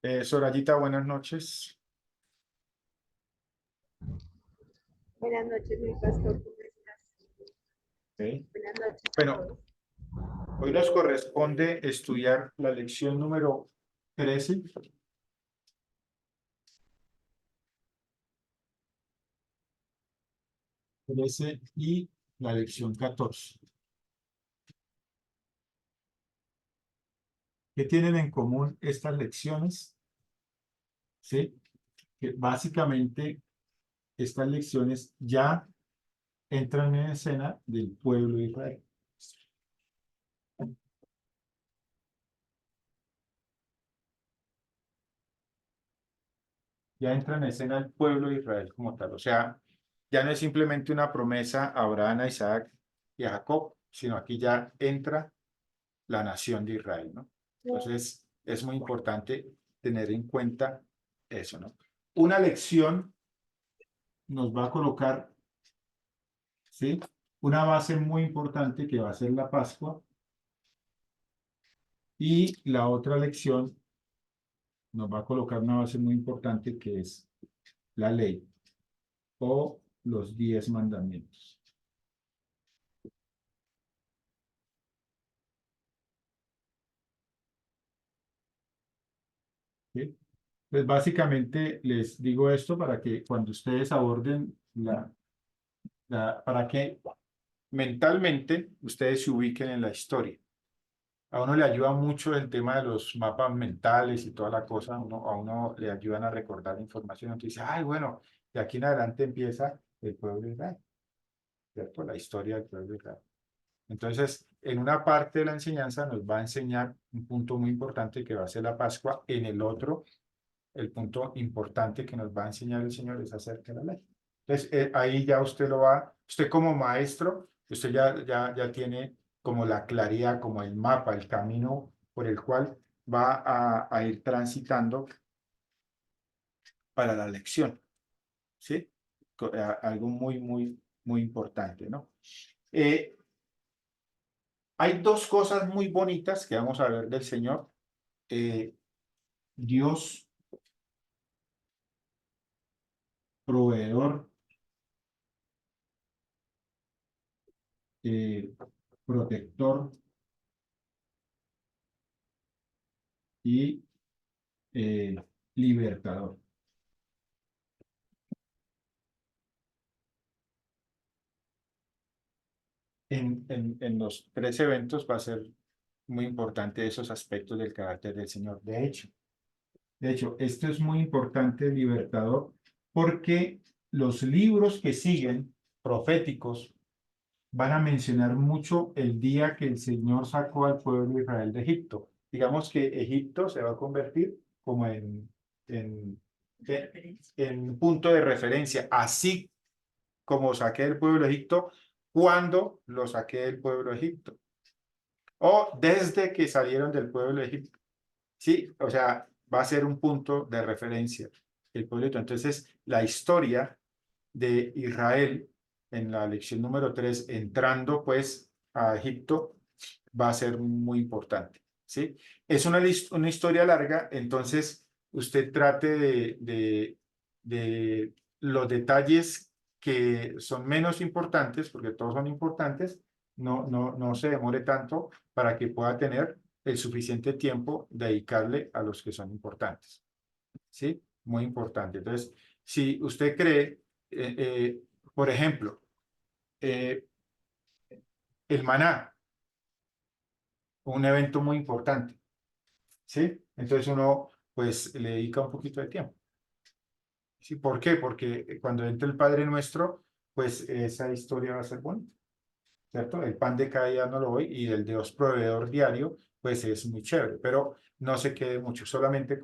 Sorayita, buenas noches. Buenas noches, mi pastor, ¿cómo estás? Ok. Buenas noches a Bueno, todos. hoy nos corresponde estudiar la lección número 13, 13 y la lección 14. ¿Qué tienen en común estas lecciones? ¿Sí? Que básicamente estas lecciones ya entran en escena del pueblo de Israel. Ya entra en escena el pueblo de Israel como tal. O sea, ya no es simplemente una promesa a Abraham, a Isaac y a Jacob, sino aquí ya entra la nación de Israel, ¿no? Entonces, es muy importante tener en cuenta eso, ¿no? Una lección nos va a colocar, ¿sí? Una base muy importante que va a ser la Pascua, y la otra lección nos va a colocar una base muy importante que es la ley o los 10 mandamientos. ¿Sí? Pues básicamente les digo esto para que cuando ustedes aborden para que mentalmente ustedes se ubiquen en la historia. A uno le ayuda mucho el tema de los mapas mentales y toda la cosa, a uno le ayudan a recordar información. Entonces dice, ay, bueno, de aquí en adelante empieza el pueblo de Israel, ¿cierto? La historia del pueblo de Israel. Entonces, en una parte de la enseñanza nos va a enseñar un punto muy importante que va a ser la Pascua. En el otro, el punto importante que nos va a enseñar el Señor es acerca de la ley. Entonces, ahí ya usted lo va, usted como maestro, usted ya tiene como la claridad, como el mapa, el camino por el cual va a ir transitando para la lección, ¿sí? Algo muy importante, ¿no? Eh, Hay dos cosas muy bonitas que vamos a ver del Señor. Eh, Dios, proveedor, eh, protector y eh, libertador. En los tres eventos va a ser muy importante esos aspectos del carácter del Señor. De hecho, esto es muy importante, libertador, porque los libros que siguen, proféticos, van a mencionar mucho el día que el Señor sacó al pueblo de Israel de Egipto. Digamos que Egipto se va a convertir como en, en punto de referencia, así como saqué del pueblo de Egipto, cuando lo saqué del pueblo de Egipto, o desde que salieron del pueblo de Egipto. Sí, o sea, va a ser un punto de referencia el pueblo de Egipto. Entonces, la historia de Israel en la lección número 3 entrando pues a Egipto, va a ser muy importante, ¿sí? Es una historia larga, entonces usted trate de los detalles que son menos importantes, porque todos son importantes, no se demore tanto para que pueda tener el suficiente tiempo de dedicarle a los que son importantes, ¿sí? Muy importante. Entonces, si usted cree, por ejemplo, eh, el maná, un evento muy importante, ¿sí? Entonces uno, pues, le dedica un poquito de tiempo. ¿Sí? ¿Por qué? Porque cuando entra el Padre Nuestro, pues esa historia va a ser bonita, ¿cierto? El pan de cada día no lo doy y el Dios proveedor diario, pues es muy chévere, pero no se quede mucho, solamente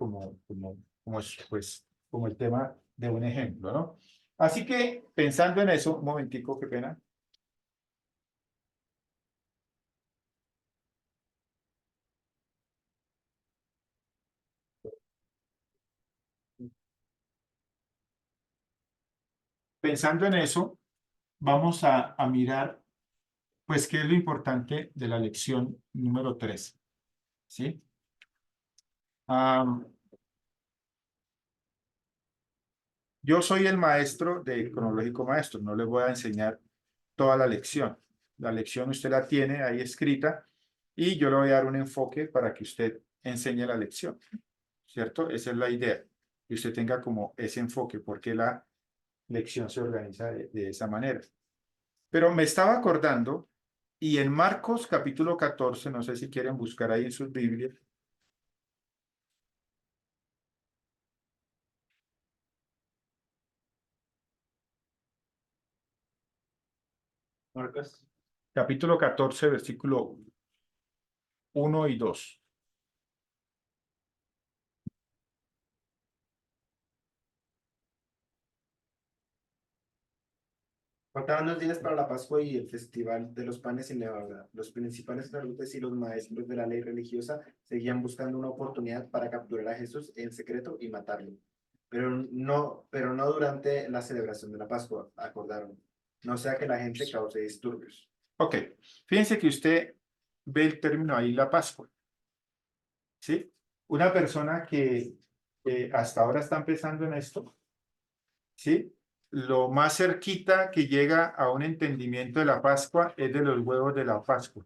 pues, como el tema de un ejemplo, ¿no? Así que pensando en eso, un momentico, qué pena. Pensando en eso, vamos a mirar, pues, qué es lo importante de la lección número 3, ¿sí? Yo soy el maestro de Cronológico Maestro, no les voy a enseñar toda la lección. La lección usted la tiene ahí escrita y yo le voy a dar un enfoque para que usted enseñe la lección, ¿cierto? Esa es la idea, que usted tenga como ese enfoque, porque la lección se organiza de esa manera. Pero me estaba acordando, y en Marcos capítulo 14, no sé si quieren buscar ahí en sus Biblias, Marcos. capítulo 14, versículo 1 y 2. Faltaban 2 días para la Pascua y el Festival de los Panes sin Levadura. Los principales sacerdotes y los maestros de la ley religiosa seguían buscando una oportunidad para capturar a Jesús en secreto y matarlo. Pero no durante la celebración de la Pascua, acordaron. No sea que la gente cause disturbios. Ok, fíjense que usted ve el término ahí, la Pascua, ¿sí? Una persona que hasta ahora está empezando en esto, ¿sí? Lo más cerquita que llega a un entendimiento de la Pascua es de los huevos de la Pascua,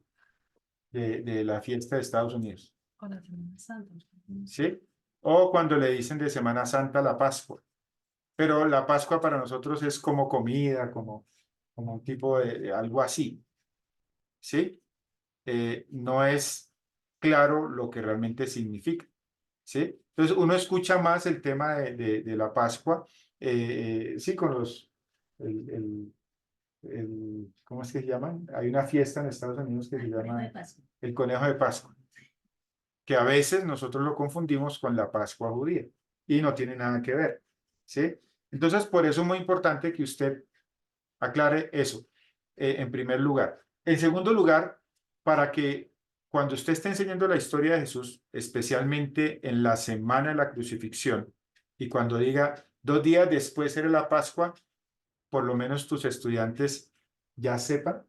de la fiesta de Estados Unidos, Con la Semana Santa. ¿sí? O cuando le dicen de Semana Santa la Pascua. Pero la Pascua para nosotros es como comida, como un tipo de algo así, ¿sí? No es claro lo que realmente significa, ¿sí? Entonces uno escucha más el tema de la Pascua, sí, con ¿cómo es que se llaman? Hay una fiesta en Estados Unidos que se llama el Conejo de Pascua, que a veces nosotros lo confundimos con la Pascua judía y no tiene nada que ver, ¿sí? Entonces por eso es muy importante que usted aclare eso, en primer lugar. En segundo lugar, para que cuando usted esté enseñando la historia de Jesús, especialmente en la semana de la crucifixión, y cuando diga 2 días después era la Pascua, por lo menos tus estudiantes ya sepan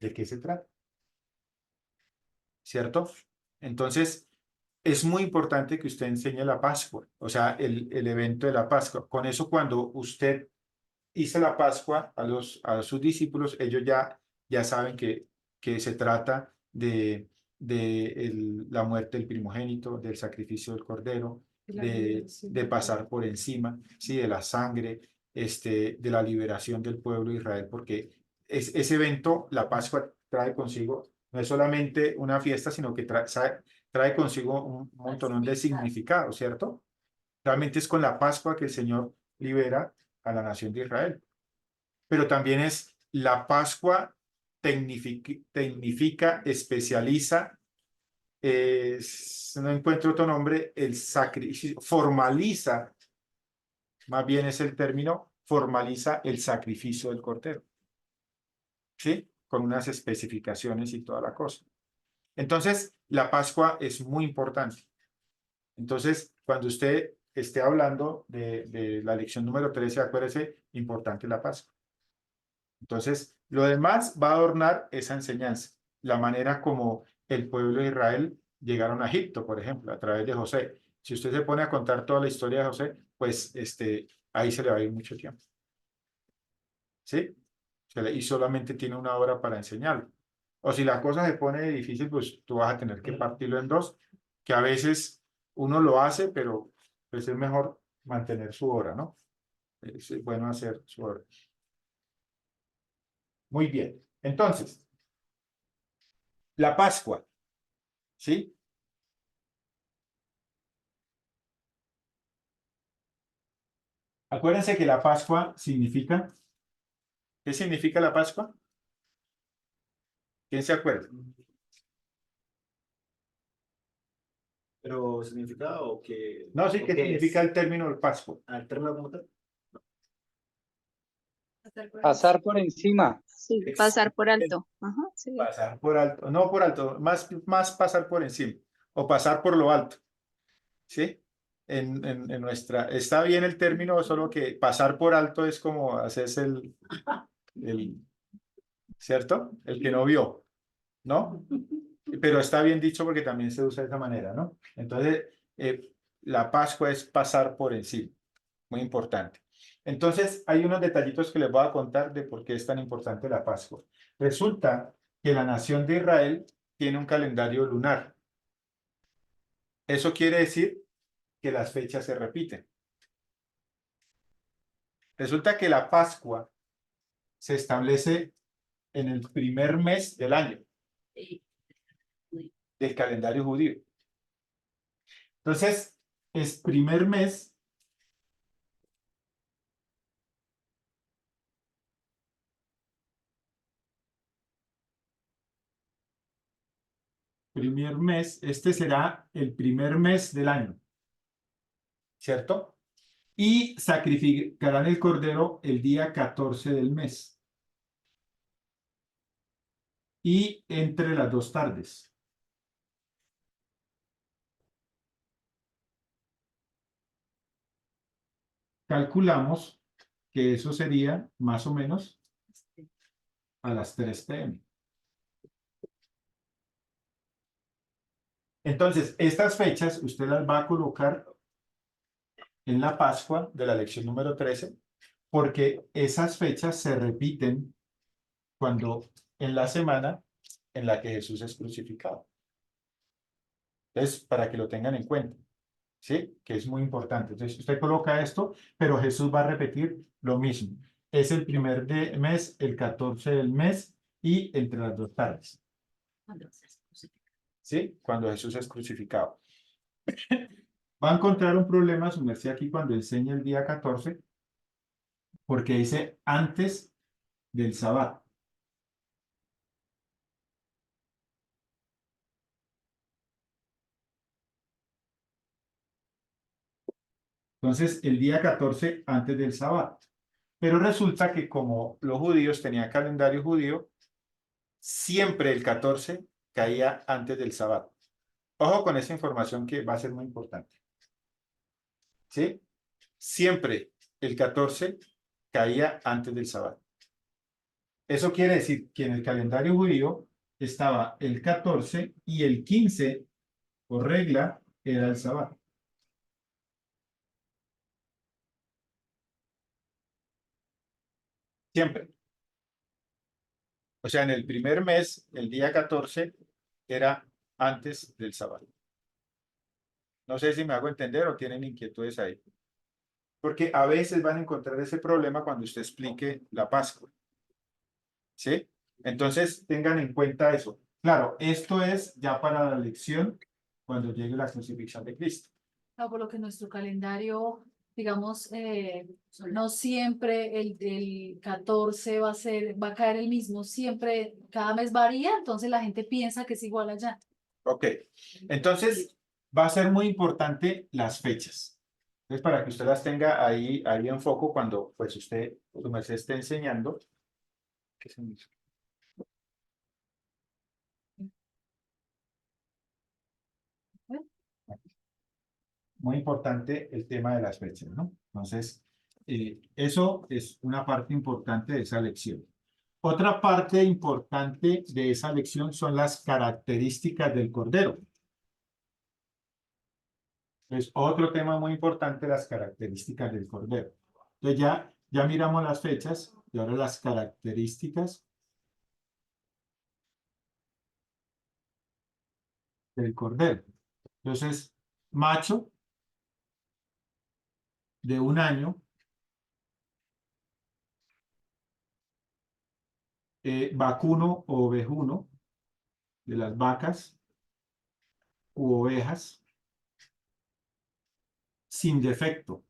de qué se trata, ¿cierto? Entonces, es muy importante que usted enseñe la Pascua, o sea, el evento de la Pascua. Con eso, cuando usted hizo la Pascua a sus discípulos, ellos ya saben que se trata de la muerte del primogénito, del sacrificio del cordero, de pasar por encima, ¿sí? De la sangre, de la liberación del pueblo de Israel, porque ese evento, la Pascua, trae consigo, no es solamente una fiesta, sino que trae consigo un montón de significado, ¿cierto? Realmente es con la Pascua que el Señor libera a la nación de Israel. Pero también es la Pascua tecnifica, especializa, no encuentro otro nombre, el sacrificio, formaliza, más bien es el término, formaliza el sacrificio del cordero, ¿sí? Con unas especificaciones y toda la cosa. Entonces, la Pascua es muy importante. Entonces, cuando usted esté hablando de la lección número 13, acuérdese, importante la Pascua. Entonces, lo demás va a adornar esa enseñanza, la manera como el pueblo de Israel llegaron a Egipto, por ejemplo, a través de José. Si usted se pone a contar toda la historia de José, pues ahí se le va a ir mucho tiempo. ¿Sí? Y solamente tiene una hora para enseñarlo. O si la cosa se pone difícil, pues tú vas a tener que partirlo en dos, que a veces uno lo hace, pero pues es mejor mantener su hora, ¿no? Es bueno hacer su hora. Muy bien. Entonces, la Pascua, ¿sí? Acuérdense que la Pascua significa, ¿qué significa la Pascua? ¿Quién se acuerda? Pero significa o que. No, sí, ¿qué significa el término Pascua? Al término como tal. Pasar por encima. Sí, pasar por alto. Ajá, sí. Pasar por alto, no por alto, más pasar por encima o pasar por lo alto, ¿sí? En nuestra, está bien el término, solo que pasar por alto es como hacerse el, ¿cierto? El que no vio, ¿no? Pero está bien dicho porque también se usa de esa manera, ¿no? Entonces, la Pascua es pasar por encima. muy importante. Entonces, hay unos detallitos que les voy a contar de por qué es tan importante la Pascua. Resulta que la nación de Israel tiene un calendario lunar. Eso quiere decir que las fechas se repiten. Resulta que la Pascua se establece en el primer mes del año del calendario judío. Entonces, es primer mes este será el primer mes del año, ¿cierto? Y sacrificarán el cordero el día 14 del mes y entre las 2 tardes. Calculamos que eso sería más o menos a las 3 p.m. Entonces, estas fechas usted las va a colocar en la Pascua de la lección número 13, porque esas fechas se repiten cuando en la semana en la que Jesús es crucificado. Entonces, para que lo tengan en cuenta, ¿sí? Que es muy importante. Entonces, usted coloca esto, pero Jesús va a repetir lo mismo. Es el primer mes, el 14 del mes y entre las 2 tardes. ¿Sí? Cuando Jesús es crucificado. Va a encontrar un problema, su merced, aquí cuando enseña el día 14, porque dice antes del sábado. Entonces, el día 14 antes del sábado. Pero resulta que como los judíos tenían calendario judío, siempre el 14 caía antes del sábado. Ojo con esa información que va a ser muy importante. ¿Sí? Siempre el 14 caía antes del sábado. Eso quiere decir que en el calendario judío estaba el 14 y el 15, por regla, era el sábado. Siempre. O sea, en el primer mes, el día 14 era antes del sábado. No sé si me hago entender o tienen inquietudes ahí. Porque a veces van a encontrar ese problema cuando usted explique la Pascua. ¿Sí? Entonces, tengan en cuenta eso. Claro, esto es ya para la lección cuando llegue la crucifixión de Cristo. No, por lo que nuestro calendario, digamos, no siempre el 14 va a caer el mismo, siempre, cada mes varía, entonces la gente piensa que es igual allá. Ok, entonces va a ser muy importante las fechas. Entonces, para que usted las tenga ahí en foco cuando pues usted, su merced, esté enseñando. ¿Qué se me hizo? Muy importante el tema de las fechas, ¿no? Entonces, eso es una parte importante de esa lección. Otra parte importante de esa lección son las características del cordero. Entonces, otro tema muy importante, las características del cordero. Entonces, ya miramos las fechas y ahora las características del cordero. Entonces, macho de 1 año, vacuno o ovejuno de las vacas u ovejas, sin defecto.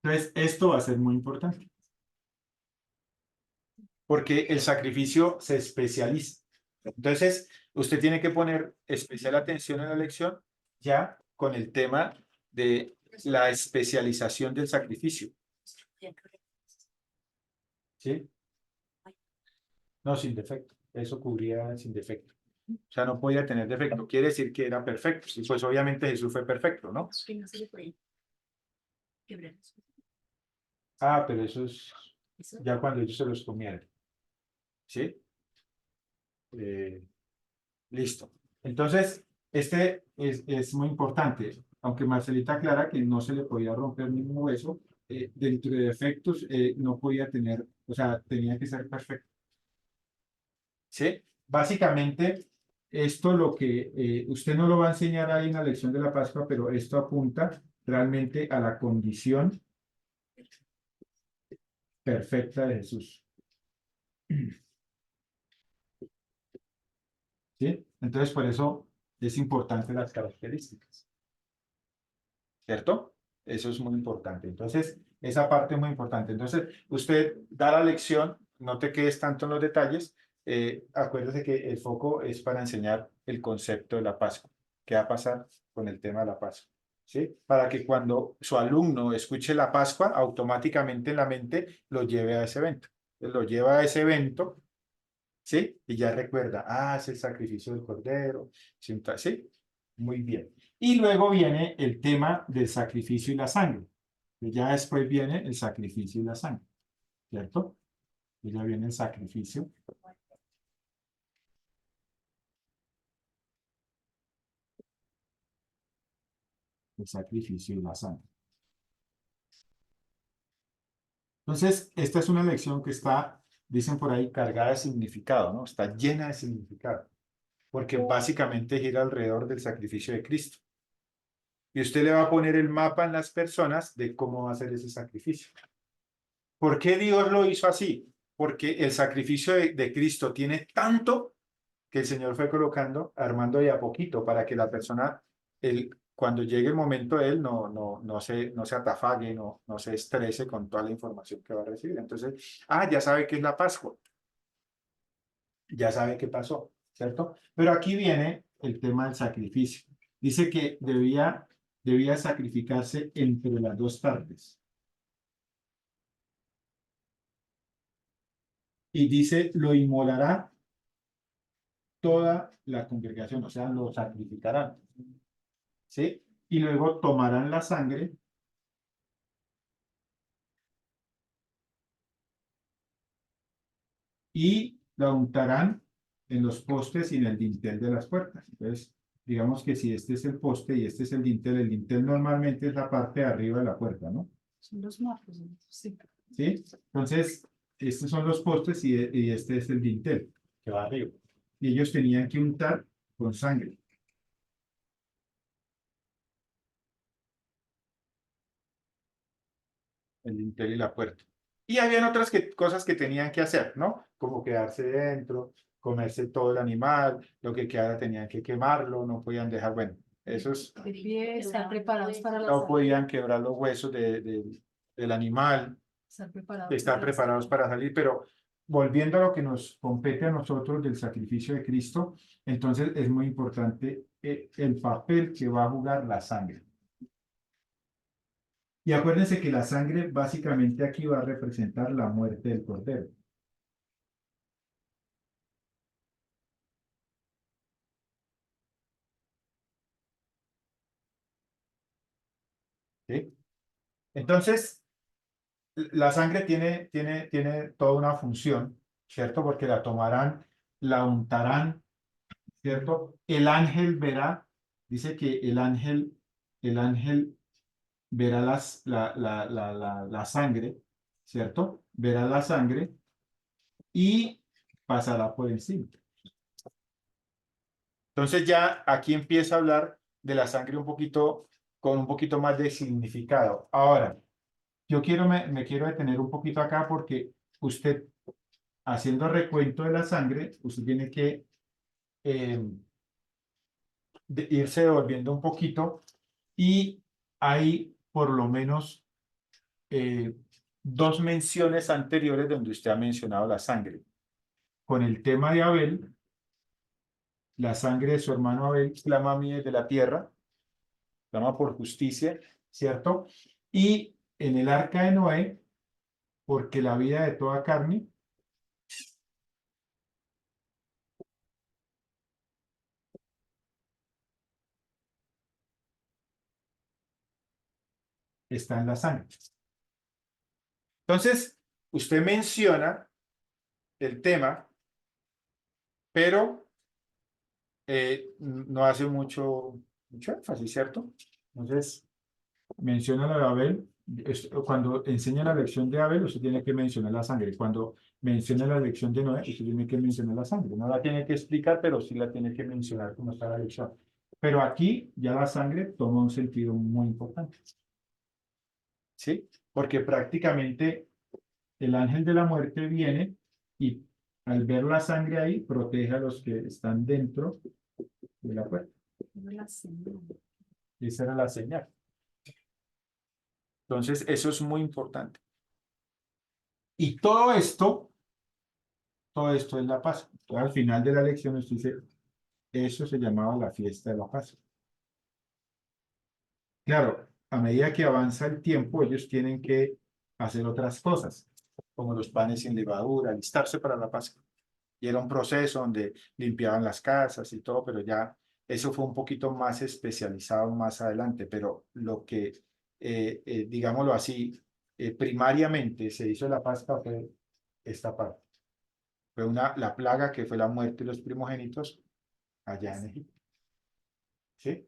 Entonces, esto va a ser muy importante. Porque el sacrificio se especializa. Entonces, usted tiene que poner especial atención en la lección ya con el tema de la especialización del sacrificio. ¿Sí? No, sin defecto. Eso cubría sin defecto. O sea, no podía tener defecto. Quiere decir que era perfecto. Y pues obviamente Jesús fue perfecto, ¿no? Ah, pero eso es ya cuando ellos se los comieron. ¿Sí? Listo. Entonces, es muy importante, aunque Marcelita aclara que no se le podía romper ningún hueso, dentro de defectos no podía tener, o sea, tenía que ser perfecto. ¿Sí? Básicamente, esto lo que usted no lo va a enseñar ahí en la lección de la Pascua, pero esto apunta realmente a la condición perfecta de Jesús. ¿Sí? Entonces, por eso es importante las características. ¿Cierto? Eso es muy importante. Entonces, esa parte es muy importante. Entonces, usted da la lección, no te quedes tanto en los detalles. Acuérdese que el foco es para enseñar el concepto de la Pascua. ¿Qué va a pasar con el tema de la Pascua? ¿Sí? Para que cuando su alumno escuche la Pascua, automáticamente en la mente lo lleve a ese evento. Lo lleva a ese evento, ¿sí? Y ya recuerda, es el sacrificio del Cordero, ¿sí? Muy bien. Y luego viene el tema del sacrificio y la sangre. Y ya después viene el sacrificio y la sangre, ¿cierto? Y ya viene el sacrificio. El sacrificio y la sangre. Entonces, esta es una lección que está, dicen por ahí, cargada de significado, ¿no? Está llena de significado, porque básicamente gira alrededor del sacrificio de Cristo. Y usted le va a poner el mapa en las personas de cómo va a ser ese sacrificio. ¿Por qué Dios lo hizo así? Porque el sacrificio de Cristo tiene tanto que el Señor fue colocando, armando de a poquito, para que la persona, cuando llegue el momento de él, no se atafague, no se estrese con toda la información que va a recibir. Entonces, ya sabe qué es la Pascua, ya sabe qué pasó, ¿cierto? Pero aquí viene el tema del sacrificio. Dice que debía sacrificarse entre las dos partes. Y dice, lo inmolará toda la congregación, o sea, lo sacrificarán. ¿Sí? Y luego tomarán la sangre y la untarán en los postes y en el dintel de las puertas. Entonces, digamos que si este es el poste y este es el dintel normalmente es la parte de arriba de la puerta, ¿no? Son los marcos, sí. ¿Sí? Entonces, estos son los postes y este es el dintel que va arriba. Y ellos tenían que untar con sangre. El dintel y la puerta. Y habían otras cosas que tenían que hacer, ¿no? Como quedarse dentro, comerse todo el animal, lo que quedara tenían que quemarlo, no podían dejar, bueno, esos De pie, estar preparados para la no podían quebrar los huesos del animal, estar preparados estar preparados para salir, pero volviendo a lo que nos compete a nosotros del sacrificio de Cristo, entonces es muy importante el papel que va a jugar la sangre. Y acuérdense que la sangre básicamente aquí va a representar la muerte del Cordero. ¿Sí? Entonces, la sangre tiene toda una función, ¿cierto? Porque la tomarán, la untarán, ¿cierto? El ángel verá, dice que el ángel verá la sangre, ¿cierto? Verá la sangre y pasará por encima. Entonces ya aquí empieza a hablar de la sangre un poquito, con un poquito más de significado. Ahora, yo me quiero detener un poquito acá porque usted, haciendo recuento de la sangre, usted tiene que irse devolviendo un poquito y hay por lo menos dos menciones anteriores donde usted ha mencionado la sangre. Con el tema de Abel, la sangre de su hermano Abel clama a mí desde la tierra, clama por justicia, ¿cierto? Y en el arca de Noé, porque la vida de toda carne está en la sangre. Entonces, usted menciona el tema, pero no hace mucho énfasis, ¿cierto? Entonces, menciona la de Abel. Cuando enseña la lección de Abel, usted tiene que mencionar la sangre. Cuando menciona la lección de Noé, usted tiene que mencionar la sangre. No la tiene que explicar, pero sí la tiene que mencionar como está la lección. Pero aquí ya la sangre toma un sentido muy importante. ¿Sí? Porque prácticamente el ángel de la muerte viene y al ver la sangre ahí, protege a los que están dentro de la puerta. Esa era la señal. Entonces, eso es muy importante. Y todo esto es la Pascua. Entonces, al final de la lección nos dice, eso se llamaba la fiesta de la Pascua. Claro, a medida que avanza el tiempo, ellos tienen que hacer otras cosas, como los panes sin levadura, alistarse para la Pascua. Y era un proceso donde limpiaban las casas y todo, pero ya eso fue un poquito más especializado más adelante. Pero lo que, digámoslo así, primariamente se hizo la Pascua fue esta parte. Fue la plaga que fue la muerte de los primogénitos allá en Egipto. ¿Sí?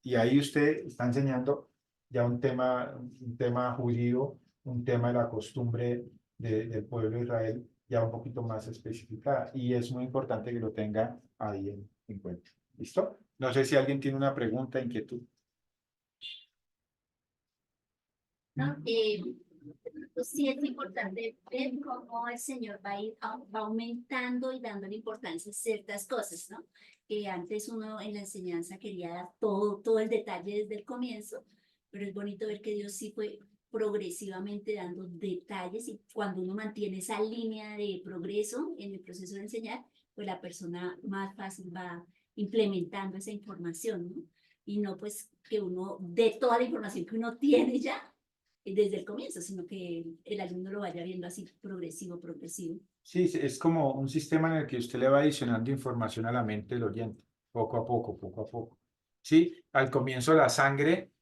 Y ahí usted está enseñando ya un tema judío, un tema de la costumbre del pueblo de Israel, ya un poquito más especificada. Y es muy importante que lo tenga ahí en cuenta. ¿Listo? No sé si alguien tiene una pregunta, inquietud. ¿No? Pues sí es importante ver cómo el Señor va aumentando y dándole importancia a ciertas cosas, ¿no? Que antes uno en la enseñanza quería dar todo el detalle desde el comienzo, pero es bonito ver que Dios sí fue progresivamente dando detalles y cuando uno mantiene esa línea de progreso en el proceso de enseñar, pues la persona más fácil va implementando esa información, ¿no? Y no pues que uno dé toda la información que uno tiene ya desde el comienzo, sino que el alumno lo vaya viendo así progresivo. Sí, es como un sistema en el que usted le va adicionando información a la mente del oyente, poco a poco, poco a poco. Sí, al comienzo la sangre,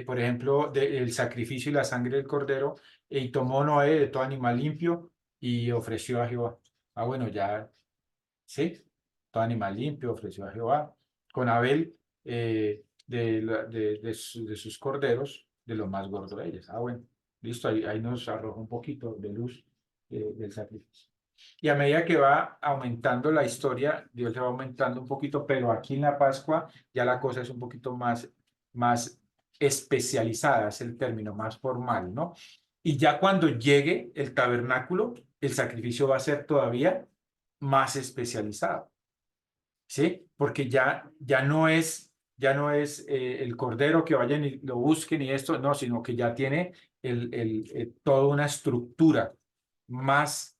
por ejemplo, el sacrificio y la sangre del cordero, y tomó Noé de todo animal limpio y ofreció a Jehová. Ah, bueno, ya, sí, todo animal limpio ofreció a Jehová. Con Abel, de sus corderos, de lo más gordo de ellos. Ah, bueno, listo, ahí nos arroja un poquito de luz del sacrificio. Y a medida que va aumentando la historia, Dios le va aumentando un poquito, pero aquí en la Pascua ya la cosa es un poquito más especializada, es el término más formal, ¿no? Y ya cuando llegue el tabernáculo, el sacrificio va a ser todavía más especializado, ¿sí? Porque ya no es el cordero que vayan y lo busquen y esto, no, sino que ya tiene toda una estructura más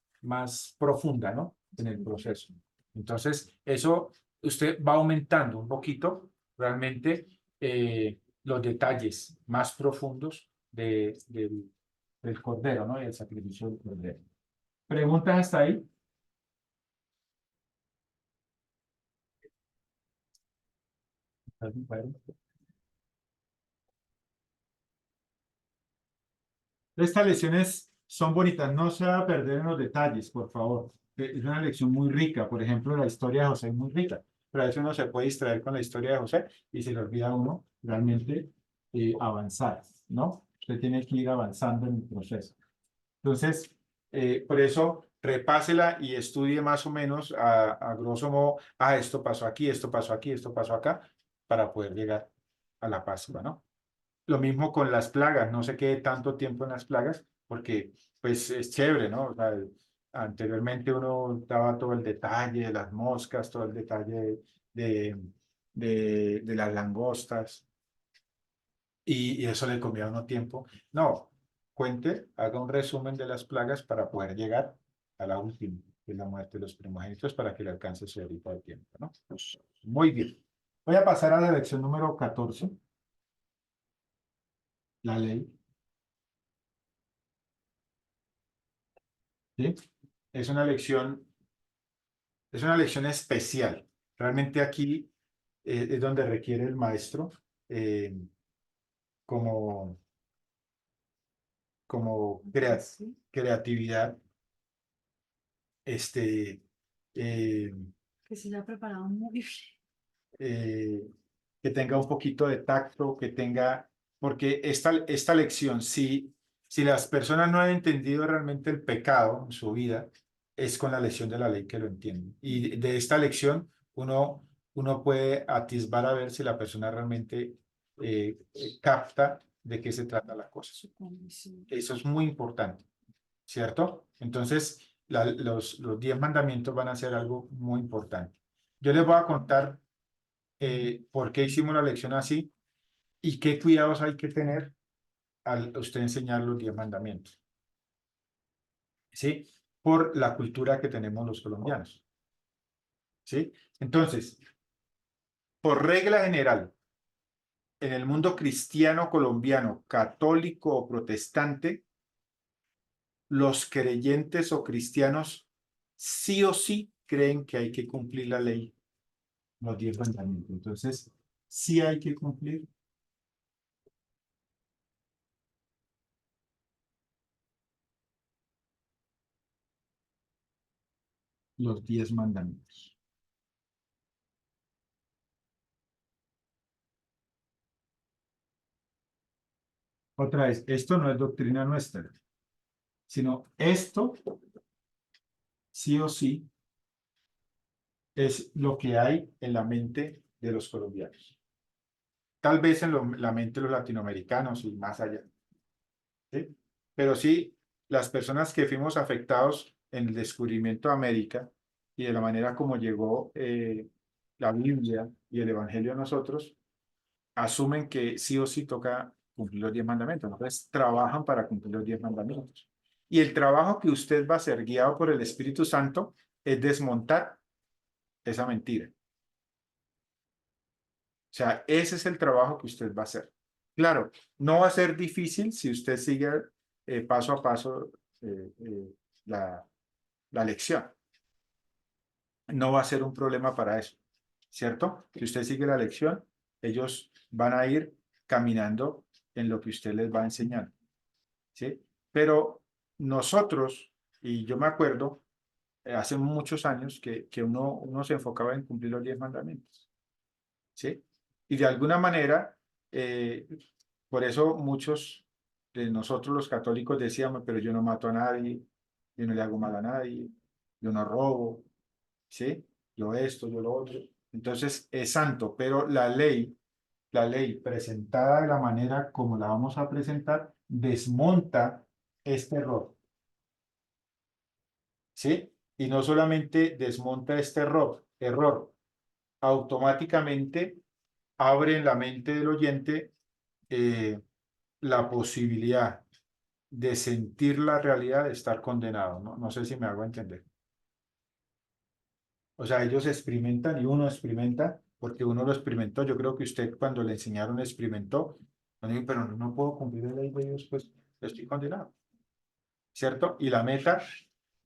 profunda, ¿no? En el proceso. Entonces, eso usted va aumentando un poquito realmente los detalles más profundos del cordero, ¿no? Y el sacrificio del cordero. ¿Preguntas hasta ahí? Estas lecciones son bonitas, no se va a perder en los detalles, por favor. Es una lección muy rica, por ejemplo, la historia de José es muy rica, pero a veces uno se puede distraer con la historia de José y se le olvida a uno realmente avanzar, ¿no? Usted tiene que ir avanzando en el proceso. Entonces, por eso, repásela y estudie más o menos a grosso modo, esto pasó aquí, esto pasó aquí, esto pasó acá, para poder llegar a la Pascua, ¿no? Lo mismo con las plagas, no se quede tanto tiempo en las plagas, porque pues es chévere, ¿no? O sea, anteriormente uno daba todo el detalle de las moscas, todo el detalle de las langostas, y eso le comía a uno tiempo. No, cuente, haga un resumen de las plagas para poder llegar a la última, que es la muerte de los primogénitos, para que le alcance su horita de tiempo, ¿no? Muy bien. Voy a pasar a la lección número 14. La ley. ¿Sí? Es una lección, es una lección especial. Realmente aquí es donde requiere el maestro eh, como, como creatividad, este, eh, Que se haya preparado muy bien. Que tenga un poquito de tacto, que tenga, porque esta lección, si las personas no han entendido realmente el pecado en su vida, es con la lección de la ley que lo entienden. Y de esta lección uno puede atisbar a ver si la persona realmente capta de qué se trata la cosa. Su condición. Eso es muy importante, ¿cierto? Entonces, los 10 mandamientos van a ser algo muy importante. Yo les voy a contar por qué hicimos la lección así y qué cuidados hay que tener al usted enseñar los 10 mandamientos. ¿Sí? Por la cultura que tenemos los colombianos. ¿Sí? Entonces, por regla general, en el mundo cristiano colombiano, católico o protestante, los creyentes o cristianos sí o sí creen que hay que cumplir la ley, los 10 mandamientos. Entonces, sí hay que cumplir los 10 mandamientos. Otra vez, esto no es doctrina nuestra, sino esto sí o sí es lo que hay en la mente de los colombianos. Tal vez en la mente de los latinoamericanos y más allá. ¿Sí? Pero sí, las personas que fuimos afectados en el descubrimiento de América y de la manera como llegó la Biblia y el Evangelio a nosotros, asumen que sí o sí toca cumplir los 10 mandamientos. Entonces, trabajan para cumplir los 10 mandamientos. Y el trabajo que usted va a hacer guiado por el Espíritu Santo es desmontar esa mentira. O sea, ese es el trabajo que usted va a hacer. Claro, no va a ser difícil si usted sigue paso a paso la lección. No va a ser un problema para eso, ¿cierto? Si usted sigue la lección, ellos van a ir caminando en lo que usted les va enseñando, ¿sí? Pero nosotros, y yo me acuerdo, hace muchos años que uno se enfocaba en cumplir los 10 mandamientos, ¿sí? Y de alguna manera, por eso muchos de nosotros los católicos decíamos, pero yo no mato a nadie, yo no le hago mal a nadie, yo no robo, ¿sí? Yo esto, yo lo otro. Entonces es santo, pero la ley presentada de la manera como la vamos a presentar, desmonta este error, ¿sí? Y no solamente desmonta este error, automáticamente abre en la mente del oyente la posibilidad de sentir la realidad de estar condenado. No sé si me hago entender. O sea, ellos experimentan y uno experimenta, porque uno lo experimentó. Yo creo que usted cuando le enseñaron experimentó, pero no puedo cumplir la ley de Dios, pues estoy condenado. ¿Cierto? Y la meta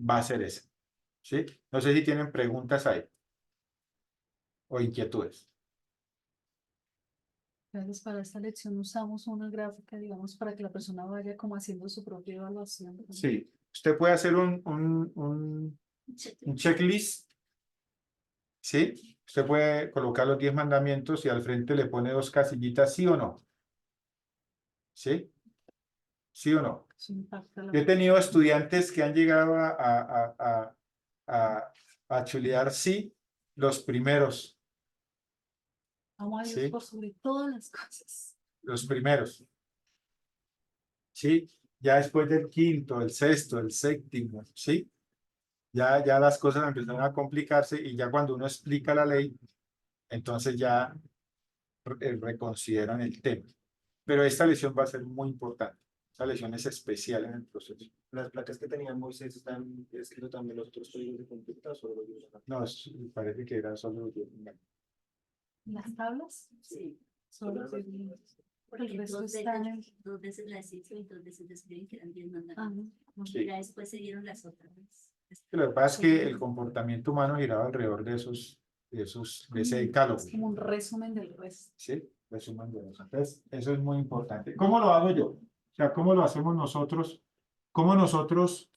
va a ser esa. ¿Sí? No sé si tienen preguntas ahí o inquietudes. Entonces, para esta lección usamos una gráfica, digamos, para que la persona vaya como haciendo su propia evaluación. Sí, usted puede hacer un checklist, ¿sí? Usted puede colocar los 10 mandamientos y al frente le pone 2 casillitas, ¿sí o no? ¿Sí? ¿Sí o no? Eso impacta la Yo he tenido estudiantes que han llegado a chulear sí los primeros, Amo a Dios ¿sí? por sobre todas las cosas. Los primeros, ¿sí? Ya después del quinto, el sexto, el séptimo, ¿sí? Ya las cosas empiezan a complicarse y ya cuando uno explica la ley, entonces ya reconsideran el tema. Pero esta lección va a ser muy importante. Esta lección es especial en el proceso. Las placas que tenía Moisés están escritos también los otros códigos de conducta o solo los 10. No, parece que era solo los 10. ¿Las tablas? Sí. Solo Porque el resto está en el... Dos veces las hizo y dos veces describen que eran 10 Ajá. mandamientos. Sí. Ya después se dieron las otras. Lo que pasa es que el comportamiento humano giraba alrededor de ese decálogo. Es como un resumen del resto. ¿Sí? Resumen de eso. Entonces, eso es muy importante. ¿Cómo lo hago yo? O sea, ¿cómo lo hacemos nosotros? ¿Cómo nosotros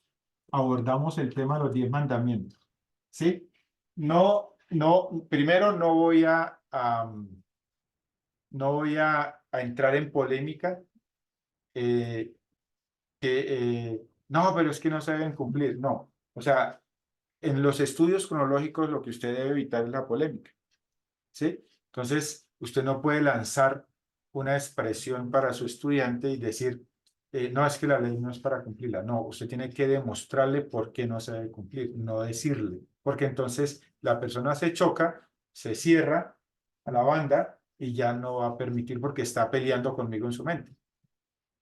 abordamos el tema de los 10 mandamientos? ¿Sí? No no, primero no voy a entrar en polémica, eh, no, pero es que no se deben cumplir, no. O sea, en los estudios cronológicos lo que usted debe evitar es la polémica, ¿sí? Entonces, usted no puede lanzar una expresión para su estudiante y decir, no, es que la ley no es para cumplirla. No, usted tiene que demostrarle por qué no se debe cumplir, no decirle, porque entonces la persona se choca, se cierra a la banda y ya no va a permitir porque está peleando conmigo en su mente.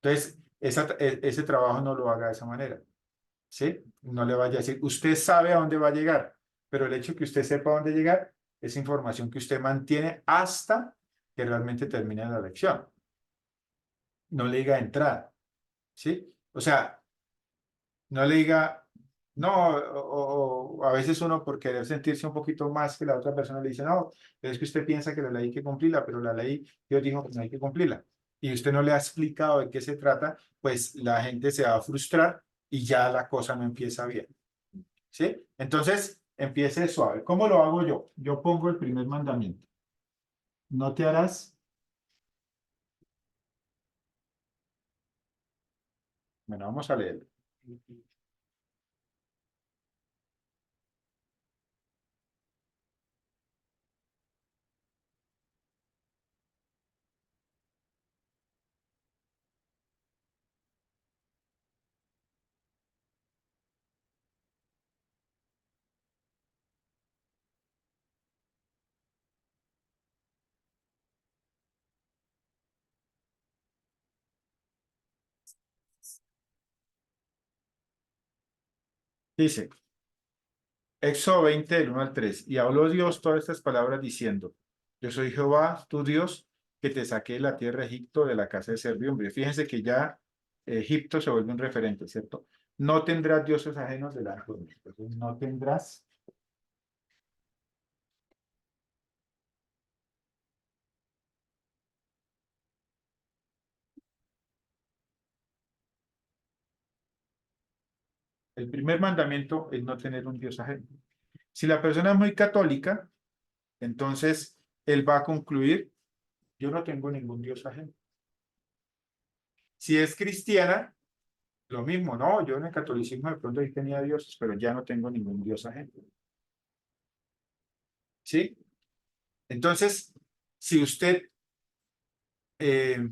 Entonces, ese trabajo no lo haga de esa manera, ¿sí? No le vaya a decir, usted sabe a dónde va a llegar, pero el hecho de que usted sepa a dónde llegar es información que usted mantiene hasta que realmente termine la lección. No le diga entrada, ¿sí? O sea, no le diga, no, o a veces uno por querer sentirse un poquito más que la otra persona le dice, no, es que usted piensa que la ley hay que cumplirla, pero la ley, Dios dijo que no hay que cumplirla. Y usted no le ha explicado de qué se trata, pues la gente se va a frustrar y ya la cosa no empieza bien, ¿sí? Entonces, empiece suave. ¿Cómo lo hago yo? Yo pongo el primer mandamiento. No te harás. Bueno, vamos a leerlo. Dice, Éxodo 20, del 1 al 3. Y habló Dios todas estas palabras diciendo, yo soy Jehová, tu Dios, que te saqué de la tierra de Egipto, de la casa de servidumbre. Fíjense que ya Egipto se vuelve un referente, ¿cierto? No tendrás dioses ajenos delante de mí. Entonces, no tendrás. El primer mandamiento es no tener un dios ajeno. Si la persona es muy católica, entonces él va a concluir, yo no tengo ningún dios ajeno. Si es cristiana, lo mismo, no, yo en el catolicismo de pronto sí tenía dioses, pero ya no tengo ningún dios ajeno. ¿Sí? Entonces, si usted eh,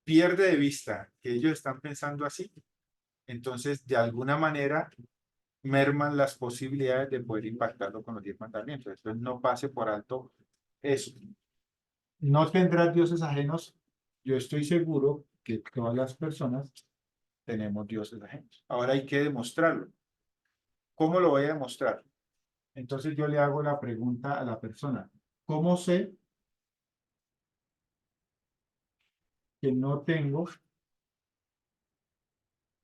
pierde de vista que ellos están pensando así, entonces de alguna manera merman las posibilidades de poder impactarlo con los 10 mandamientos. Entonces no pase por alto eso. No tendrás dioses ajenos. Yo estoy seguro que todas las personas tenemos dioses ajenos. Ahora hay que demostrarlo. ¿Cómo lo voy a demostrar? Entonces yo le hago la pregunta a la persona. ¿Cómo sé que no tengo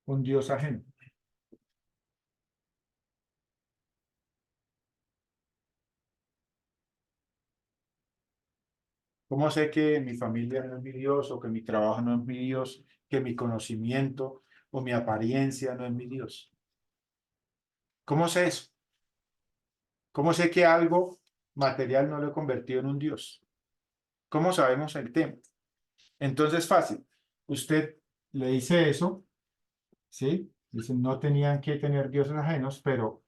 un dios ajeno? ¿Cómo sé que mi familia no es mi Dios o que mi trabajo no es mi Dios, que mi conocimiento o mi apariencia no es mi Dios? ¿Cómo sé eso? ¿Cómo sé que algo material no lo he convertido en un Dios? ¿Cómo sabemos el tema? Entonces, fácil. Usted le dice eso, ¿sí? Dice, no tenían que tener dioses ajenos, pero,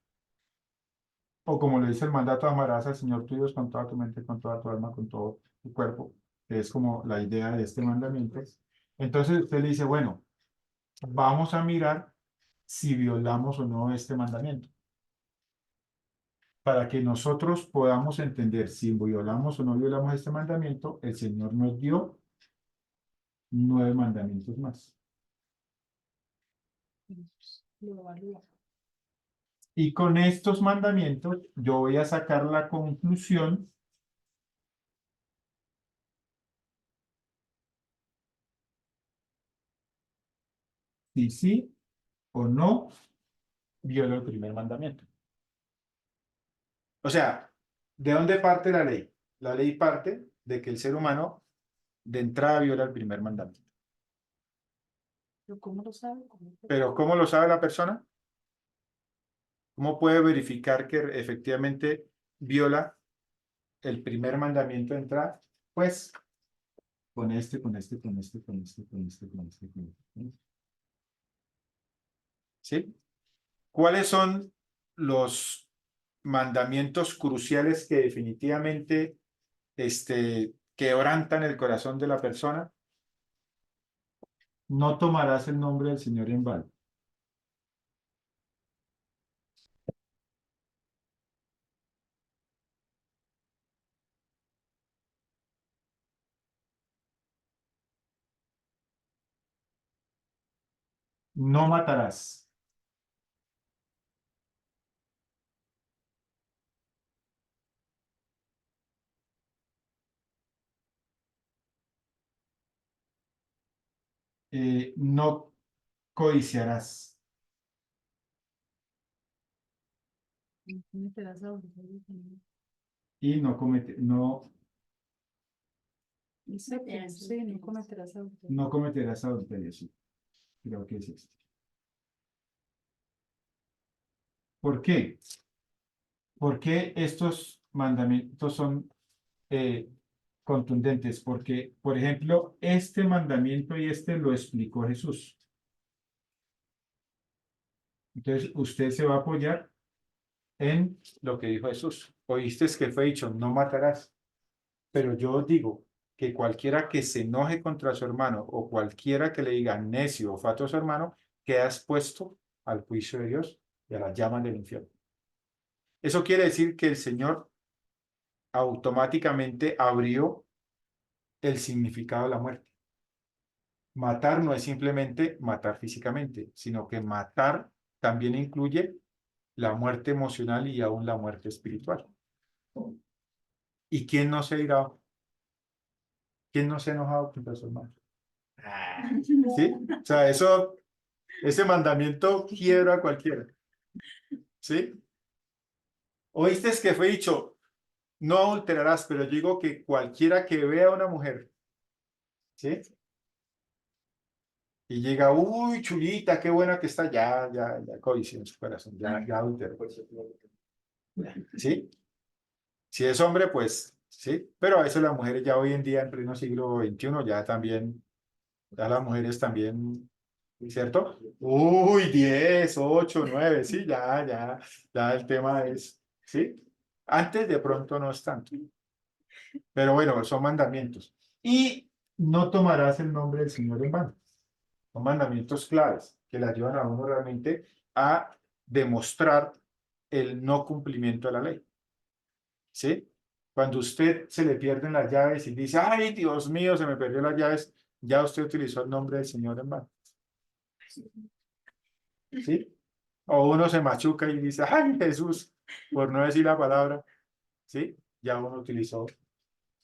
o como le dice el mandato, amarás al Señor tu Dios con toda tu mente, con toda tu alma, con todo tu cuerpo, que es como la idea de este mandamiento. Entonces usted le dice, bueno, vamos a mirar si violamos o no este mandamiento, para que nosotros podamos entender si violamos o no violamos este mandamiento. El Señor nos dio 9 mandamientos más. Lo evalúa. Y con estos mandamientos yo voy a sacar la conclusión si sí o no violo el primer mandamiento. O sea, ¿de dónde parte la ley? La ley parte de que el ser humano de entrada viola el primer mandamiento. ¿Pero cómo lo sabe? Pero ¿cómo lo sabe la persona? ¿Cómo puede verificar que efectivamente viola el primer mandamiento de entrada, pues con este. ¿Sí? ¿Cuáles son los mandamientos cruciales que definitivamente quebrantan el corazón de la persona? No tomarás el nombre del Señor en vano. No matarás. No codiciarás. No cometerás adulterio. Y no Sí, no cometerás adulterio. no cometerás adulterio. Sí, creo que es este. ¿Por qué? ¿Por qué estos mandamientos son contundentes? Porque, por ejemplo, este mandamiento y este lo explicó Jesús. Entonces, usted se va a apoyar en lo que dijo Jesús. Oíste que fue dicho, no matarás. Pero yo os digo que cualquiera que se enoje contra su hermano o cualquiera que le diga necio o fato a su hermano, queda expuesto al juicio de Dios y a las llamas del infierno. Eso quiere decir que el Señor automáticamente abrió el significado de la muerte. Matar no es simplemente matar físicamente, sino que matar también incluye la muerte emocional y aún la muerte espiritual. ¿Y quién no se irá? ¿Quién no se ha enojado contra su hermano? ¿Sí? O sea, ese mandamiento quiebra a cualquiera. ¿Sí? Oíste que fue dicho, no adulterarás, pero yo digo que cualquiera que vea a una mujer, ¿sí? Y llega, uy, chulita, qué buena que está, ya codicia en su corazón, ya adulteró. ¿Sí? Si es hombre, pues, sí, pero a veces las mujeres ya hoy en día, en pleno siglo XXI, ya también, ya las mujeres también, ¿cierto? Uy, 10, 8, 9, sí, ya el tema es, ¿sí? Antes de pronto no es tanto. Pero bueno, son mandamientos. Y no tomarás el nombre del Señor en vano. Son mandamientos claves que le ayudan a uno realmente a demostrar el no cumplimiento de la ley. ¿Sí? Cuando usted se le pierden las llaves y dice, ay, Dios mío, se me perdió las llaves, ya usted utilizó el nombre del Señor en vano. ¿Sí? O uno se machuca y dice, ay, Jesús, por no decir la palabra, ¿sí? Ya uno utilizó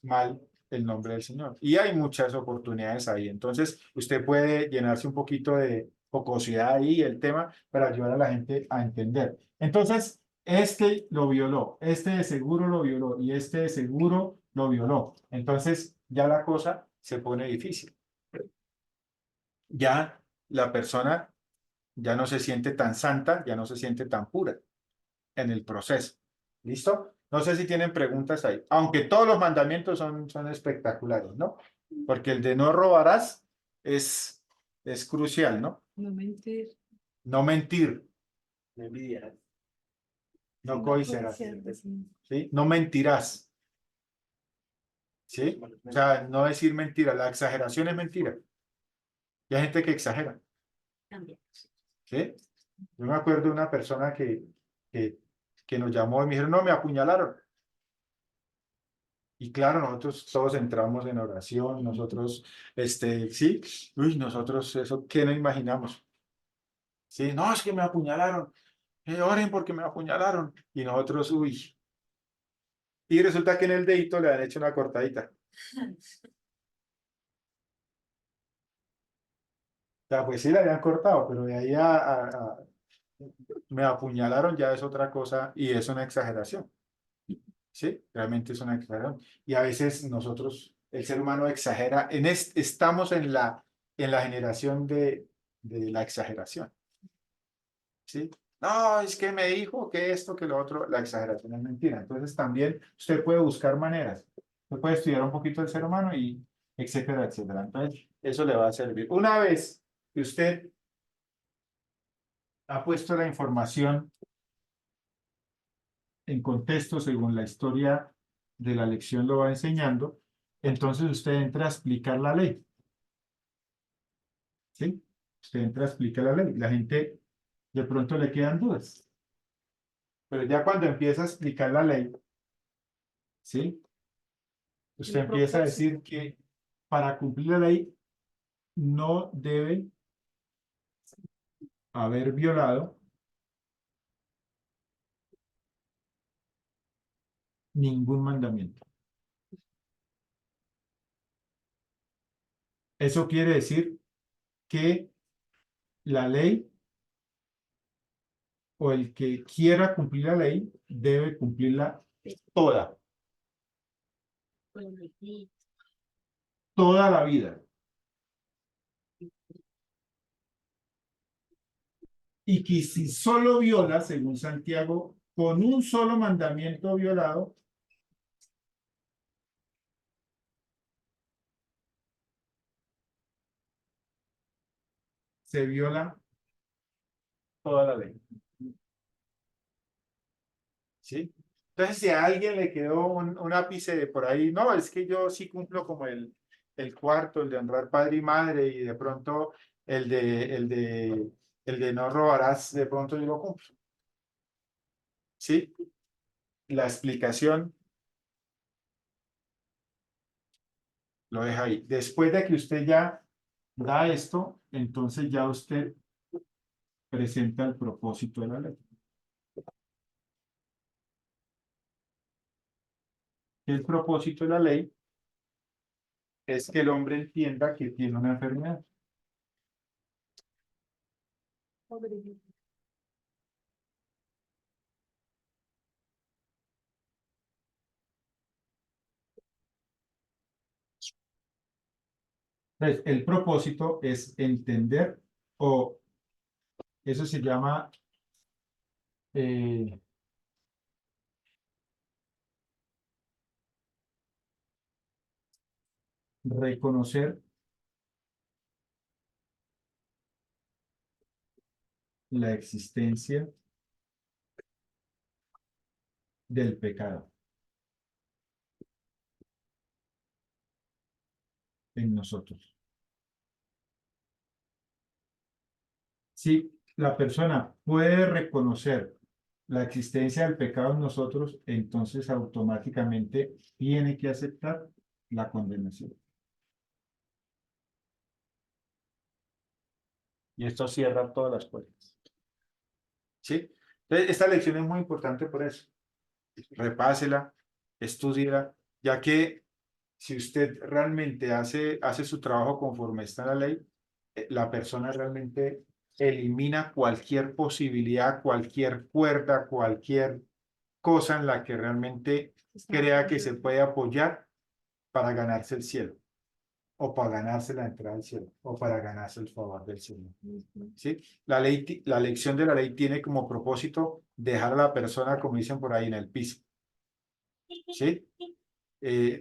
mal el nombre del Señor. Y hay muchas oportunidades ahí. Entonces, usted puede llenarse un poquito de jocosidad ahí, el tema, para ayudar a la gente a entender. Entonces, este lo violó, este de seguro lo violó y este de seguro lo violó. Entonces, ya la cosa se pone difícil. Ya la persona ya no se siente tan santa, ya no se siente tan pura en el proceso. ¿Listo? No sé si tienen preguntas ahí, aunque todos los mandamientos son espectaculares, ¿no? Porque el de no robarás es crucial, ¿no? No mentir. No mentir, No envidiarás. no codiciarás, Sí. ¿sí? No mentirás, ¿sí? O sea, no decir mentira, la exageración es mentira. Y hay gente que exagera, También. ¿sí? Yo me acuerdo de una persona que nos llamó y me dijeron, no, me apuñalaron. Y claro, nosotros todos entramos en oración, nosotros, sí, uy, nosotros eso, ¿qué no imaginamos? Sí, no, es que me apuñalaron, oren porque me apuñalaron. Y nosotros, uy. Y resulta que en el dedito le han hecho una cortadita. O sea, pues sí le habían cortado, pero de ahí me apuñalaron ya es otra cosa y es una exageración. ¿Sí? Realmente es una exageración. Y a veces nosotros, el ser humano exagera, estamos en la generación de la exageración. ¿Sí? No, es que me dijo que esto, que lo otro, la exageración es mentira. Entonces también usted puede buscar maneras. Usted puede estudiar un poquito el ser humano y etcétera, etcétera. Entonces, eso le va a servir. Una vez que usted ha puesto la información en contexto según la historia de la lección lo va enseñando, entonces usted entra a explicar la ley. ¿Sí? Usted entra a explicar la ley. La gente de pronto le quedan dudas. Pero ya cuando empieza a explicar la ley, ¿sí? Usted El empieza a propósito. decir que para cumplir la ley no debe haber violado ningún mandamiento. Eso quiere decir que la ley o el que quiera cumplir la ley debe cumplirla toda, Bueno, sí. toda la vida. Y que si solo viola, según Santiago, con un solo mandamiento violado, se viola toda la ley. ¿Sí? Entonces, si a alguien le quedó un ápice de por ahí, no, es que yo sí cumplo como el cuarto, el de honrar padre y madre, y de pronto el de no robarás, de pronto yo lo cumplo. ¿Sí? La explicación lo deja ahí. Después de que usted ya da esto, entonces ya usted presenta el propósito de la ley. El propósito de la ley es que el hombre entienda que tiene una enfermedad. Entonces, el propósito es entender, o eso se llama eh, reconocer la existencia del pecado en nosotros. Si la persona puede reconocer la existencia del pecado en nosotros, entonces automáticamente tiene que aceptar la condenación. Y esto cierra todas las puertas. ¿Sí? Entonces, esta lección es muy importante por eso. Repásela, estúdiela, ya que si usted realmente hace su trabajo conforme está la ley, la persona realmente elimina cualquier posibilidad, cualquier cuerda, cualquier cosa en la que realmente crea que se puede apoyar para ganarse el cielo, o para ganarse la entrada al cielo, o para ganarse el favor del Señor. ¿Sí? La lección de la ley tiene como propósito dejar a la persona, como dicen por ahí, en el piso. ¿Sí?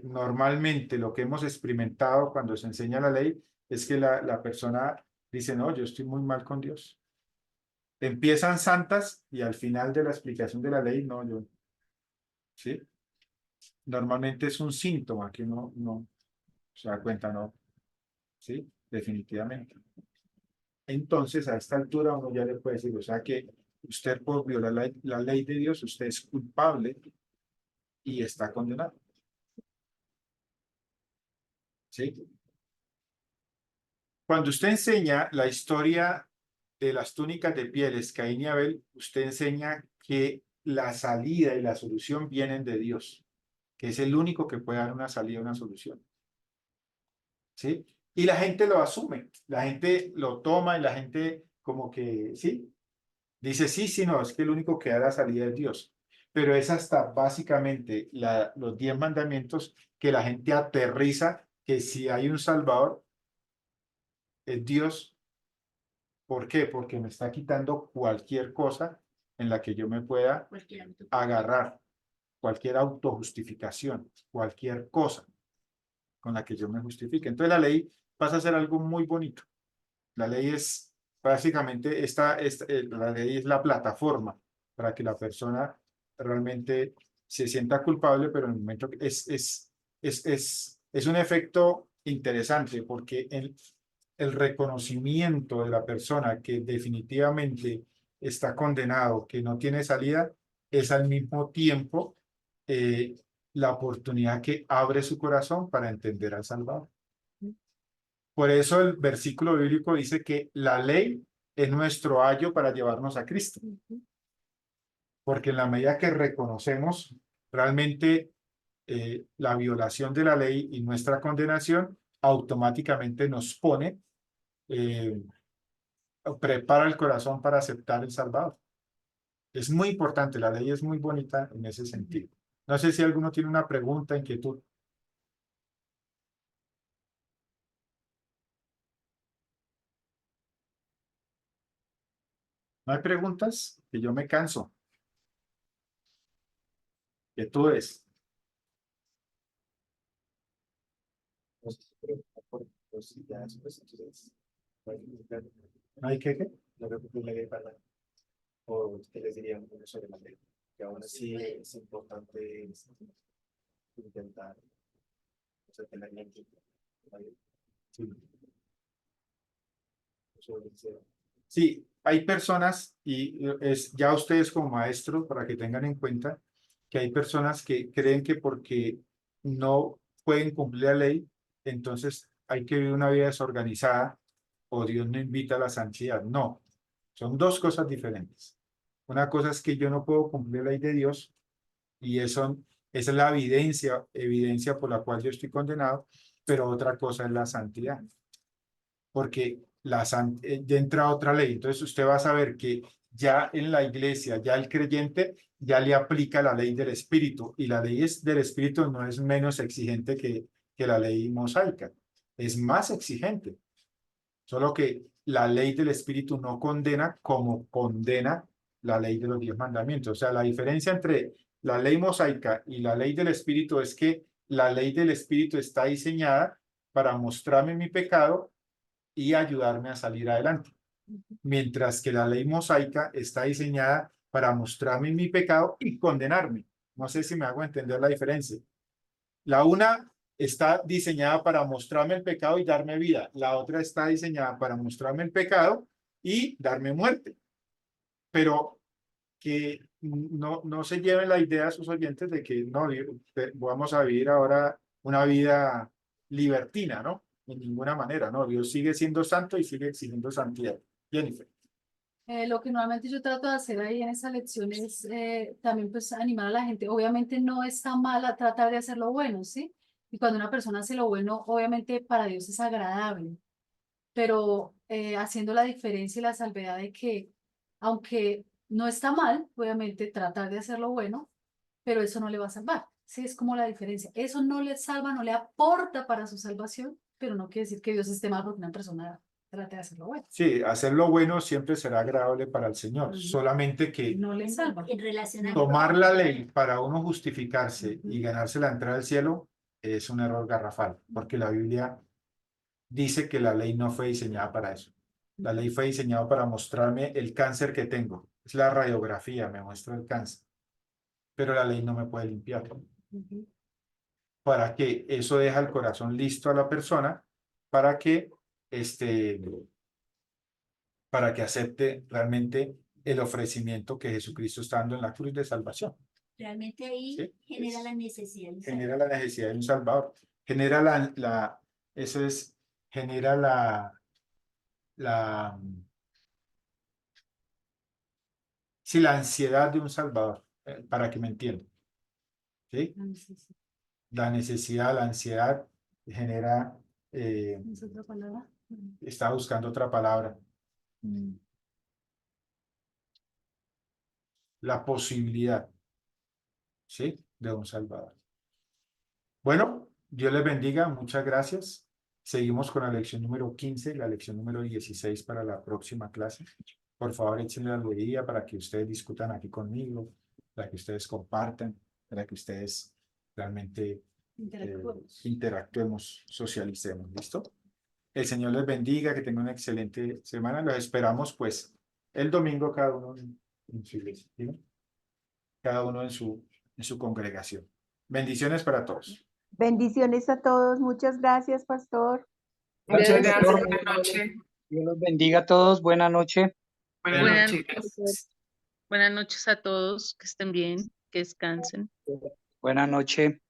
Normalmente lo que hemos experimentado cuando se enseña la ley es que la persona dice, no, yo estoy muy mal con Dios. Empiezan santas y al final de la explicación de la ley, no, yo, ¿sí? Normalmente es un síntoma que no se da cuenta, no, ¿sí? Definitivamente. Entonces, a esta altura uno ya le puede decir, o sea que usted por violar la ley de Dios, usted es culpable y está condenado. ¿Sí? Cuando usted enseña la historia de las túnicas de pieles, Caín y Abel, usted enseña que la salida y la solución vienen de Dios, que es el único que puede dar una salida, una solución. ¿Sí? Y la gente lo asume, la gente lo toma y la gente como que, ¿sí? Dice, sí, sí, no, es que el único que da la salida es Dios. Pero es hasta básicamente los 10 mandamientos que la gente aterriza que si hay un Salvador, es Dios. ¿Por qué? Porque me está quitando cualquier cosa en la que yo me pueda Cualquier auto. agarrar, cualquier autojustificación, cualquier cosa con la que yo me justifique. Entonces la ley pasa a ser algo muy bonito. La ley es básicamente, la ley es la plataforma para que la persona realmente se sienta culpable, pero en el momento que es un efecto interesante porque el reconocimiento de la persona que definitivamente está condenado, que no tiene salida, es al mismo tiempo eh, la oportunidad que abre su corazón para entender al Salvador. Por eso el versículo bíblico dice que la ley es nuestro ayo para llevarnos a Cristo. Porque en la medida que reconocemos realmente la violación de la ley y nuestra condenación, automáticamente nos pone, prepara el corazón para aceptar el Salvador. Es muy importante, la ley es muy bonita en ese sentido. No sé si alguno tiene una pregunta, inquietud. ¿No hay preguntas? Que yo me canso. Que tú es. ¿No hay que qué? O qué les diría uno sobre la ley, que aún así es importante intentar, o sea, tener en cuenta, ¿vale? Sí. Sí, hay personas, y es ya ustedes como maestros, para que tengan en cuenta, que hay personas que creen que porque no pueden cumplir la ley, entonces hay que vivir una vida desorganizada o Dios no invita a la santidad. No, son dos cosas diferentes. Una cosa es que yo no puedo cumplir la ley de Dios y esa es la evidencia por la cual yo estoy condenado, pero otra cosa es la santidad. Porque ya entra otra ley. Entonces usted va a saber que ya en la iglesia, ya el creyente, ya le aplica la ley del Espíritu. Y la ley del Espíritu no es menos exigente que la ley mosaica. Es más exigente. Solo que la ley del Espíritu no condena como condena la ley de los 10 mandamientos. O sea, la diferencia entre la ley mosaica y la ley del Espíritu es que la ley del Espíritu está diseñada para mostrarme mi pecado y ayudarme a salir adelante. Mientras que la ley mosaica está diseñada para mostrarme mi pecado y condenarme. No sé si me hago entender la diferencia. La una está diseñada para mostrarme el pecado y darme vida. La otra está diseñada para mostrarme el pecado y darme muerte. Pero que no se lleven la idea a sus oyentes de que no, vamos a vivir ahora una vida libertina, ¿no? De ninguna manera, ¿no? Dios sigue siendo santo y sigue exigiendo santidad. Jennifer. Lo que normalmente yo trato de hacer ahí en esa lección es también pues animar a la gente. Obviamente no está mal a tratar de hacer lo bueno, ¿sí? Y cuando una persona hace lo bueno, obviamente para Dios es agradable, pero haciendo la diferencia y la salvedad de que aunque no está mal, obviamente tratar de hacer lo bueno, pero eso no le va a salvar. Sí, es como la diferencia. Eso no le salva, no le aporta para su salvación, pero no quiere decir que Dios esté mal porque una persona trate de hacer lo bueno. Sí, hacer lo bueno siempre será agradable para el Señor, Ujú. solamente que No le salva. En relación a tomar la ley para uno justificarse y ganarse la entrada al cielo es un error garrafal, porque la Biblia dice que la ley no fue diseñada para eso. La ley fue diseñada para mostrarme el cáncer que tengo. Es la radiografía, me muestra el cáncer. Pero la ley no me puede limpiar. Para que eso deja el corazón listo a la persona para que, para que acepte realmente el ofrecimiento que Jesucristo está dando en la cruz de salvación. realmente ahí Sí, genera la necesidad. de Genera la necesidad de un Salvador. Genera eso es, genera la, sí, la ansiedad de un Salvador, para que me entiendan. ¿Sí? La necesidad, la ansiedad genera, ¿Es otra palabra? está buscando otra palabra. La posibilidad, ¿sí? De un Salvador. Bueno, Dios les bendiga, muchas gracias. Seguimos con la lección número 15, la lección número 16 para la próxima clase. por favor échenle la leída para que ustedes discutan aquí conmigo, para que ustedes compartan, para que ustedes realmente interactuemos, socialicemos, ¿listo? El Señor les bendiga, que tengan una excelente semana. Los esperamos pues el domingo cada uno en su iglesia, ¿sí? Cada uno en su congregación. Bendiciones para todos. Bendiciones a todos. Muchas gracias, pastor. Muchas Gracias, gracias. doctor. Buenas noches. Dios los bendiga a todos. Buena noche. Buenas Buenas noches. noches. Buenas noches a todos, que estén bien, que descansen. Buena noche.